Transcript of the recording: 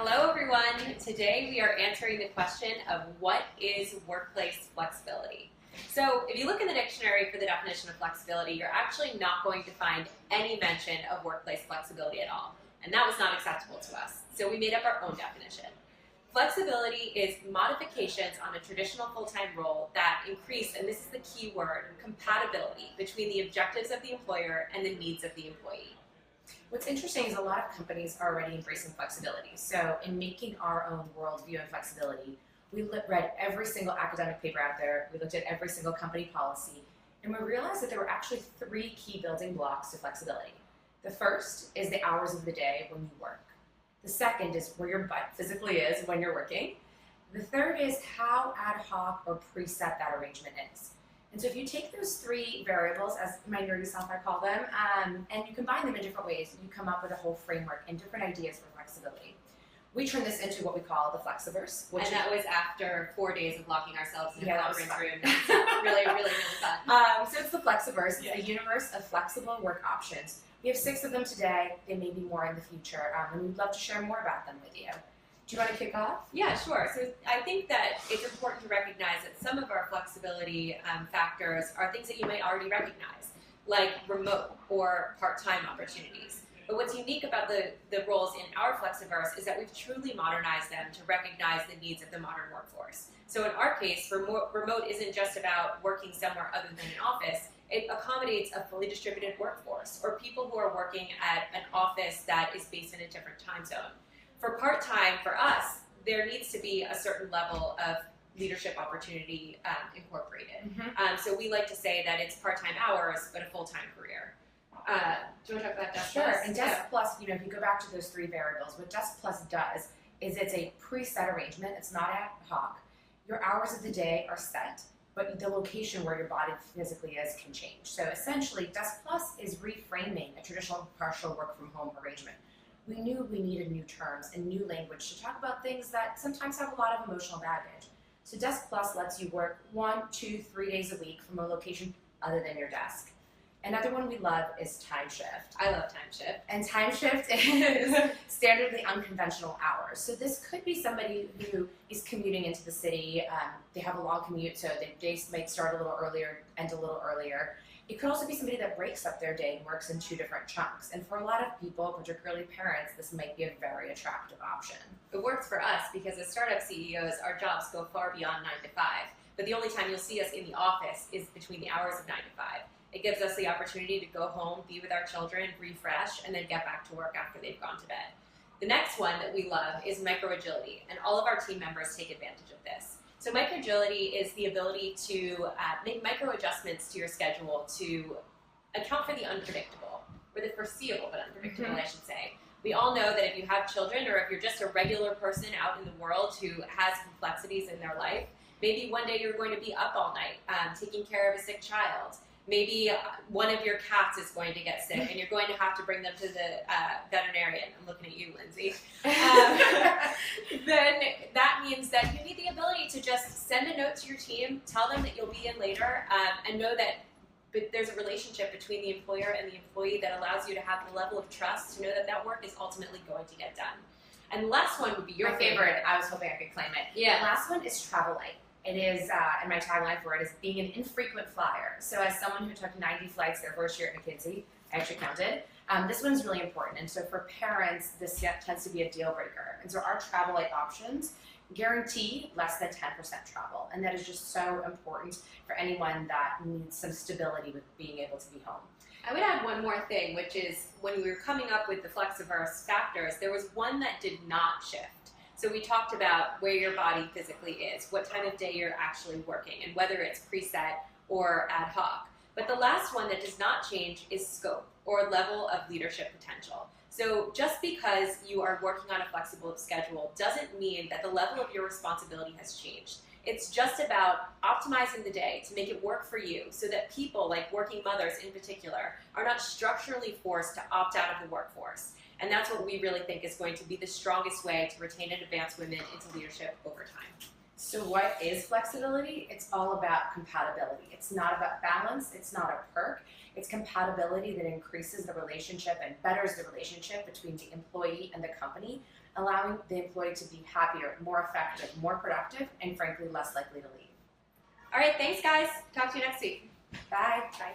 Hello everyone. Today we are answering the question of what is workplace flexibility. So if you look in the dictionary for the definition of flexibility, you're actually not going to find any mention of workplace flexibility at all. And that was not acceptable to us. So we made up our own definition. Flexibility is modifications on a traditional full-time role that increase, and this is the key word, compatibility between the objectives of the employer and the needs of the employee. What's interesting is a lot of companies are already embracing flexibility. So in making our own worldview and flexibility, we read every single academic paper out there, we looked at every single company policy, and we realized that there were actually three key building blocks to flexibility. The first is the hours of the day when you work. The second is where your butt physically is when you're working. The third is how ad hoc or preset that arrangement is. And so if you take those three variables, as my nerdy self I call them, and you combine them in different ways, you come up with a whole framework and different ideas for flexibility. We turn this into what we call the Flexiverse. And that was after 4 days of locking ourselves in a conference room. Really fun. So it's the Flexiverse. It's the universe of flexible work options. We have 6 of them today. There may be more in the future, and we'd love to share more about them with you. Do you want to kick off? Yeah, sure. So I think that it's important to recognize that some of our flexibility factors are things that you might already recognize, like remote or part-time opportunities. But what's unique about the roles in our Flexiverse is that we've truly modernized them to recognize the needs of the modern workforce. So in our case, remote isn't just about working somewhere other than an office. It accommodates a fully distributed workforce or people who are working at an office that is based in a different time zone. For part-time, for us, there needs to be a certain level of leadership opportunity incorporated. So we like to say that it's part-time hours, but a full-time career. Do you want to talk about Desk Plus? Sure. And Desk Plus, if you go back to those 3 variables, what Desk Plus does is it's a preset arrangement. It's not ad hoc. Your hours of the day are set, but the location where your body physically is can change. So essentially, Desk Plus is reframing a traditional partial work from home arrangement. We knew we needed new terms and new language to talk about things that sometimes have a lot of emotional baggage. So Desk Plus lets you work 1, 2, 3 days a week from a location other than your desk. Another one we love is time shift. I love time shift. And time shift is standardly unconventional hours. So this could be somebody who is commuting into the city. They have a long commute, so their days might start a little earlier, end a little earlier. It could also be somebody that breaks up their day and works in 2 different chunks. And for a lot of people, particularly parents, this might be a very attractive option. It works for us because as startup CEOs, our jobs go far beyond 9 to 5. But the only time you'll see us in the office is between the hours of 9 to 5. It gives us the opportunity to go home, be with our children, refresh, and then get back to work after they've gone to bed. The next one that we love is micro-agility, and all of our team members take advantage of this. So micro-agility is the ability to make micro-adjustments to your schedule to account for the unpredictable, or the foreseeable but unpredictable, I should say. We all know that if you have children, or if you're just a regular person out in the world who has complexities in their life, maybe one day you're going to be up all night taking care of a sick child. Maybe one of your cats is going to get sick and you're going to have to bring them to the veterinarian. I'm looking at you, Lindsay. Then that means that you need the ability to just send a note to your team, tell them that you'll be in later, and know that there's a relationship between the employer and the employee that allows you to have the level of trust to know that that work is ultimately going to get done. And the last one would be your favorite. I was hoping I could claim it. Yeah. The last one is travel light. It is, and my tagline for it is being an infrequent flyer. So as someone who took 90 flights their first year at McKinsey, I actually counted, this one's really important. And so for parents, this tends to be a deal breaker. And so our travel light options guarantee less than 10% travel. And that is just so important for anyone that needs some stability with being able to be home. I would add one more thing, which is when we were coming up with the Flexiverse factors, there was one that did not shift. So we talked about where your body physically is, what time of day you're actually working, and whether it's preset or ad hoc. But the last one that does not change is scope, or level of leadership potential. So just because you are working on a flexible schedule doesn't mean that the level of your responsibility has changed. It's just about optimizing the day to make it work for you so that people, like working mothers in particular, are not structurally forced to opt out of the workforce. And that's what we really think is going to be the strongest way to retain and advance women into leadership over time. So what is flexibility? It's all about compatibility. It's not about balance. It's not a perk. It's compatibility that increases the relationship and betters the relationship between the employee and the company, allowing the employee to be happier, more effective, more productive, and frankly, less likely to leave. All right, thanks guys. Talk to you next week. Bye. Bye.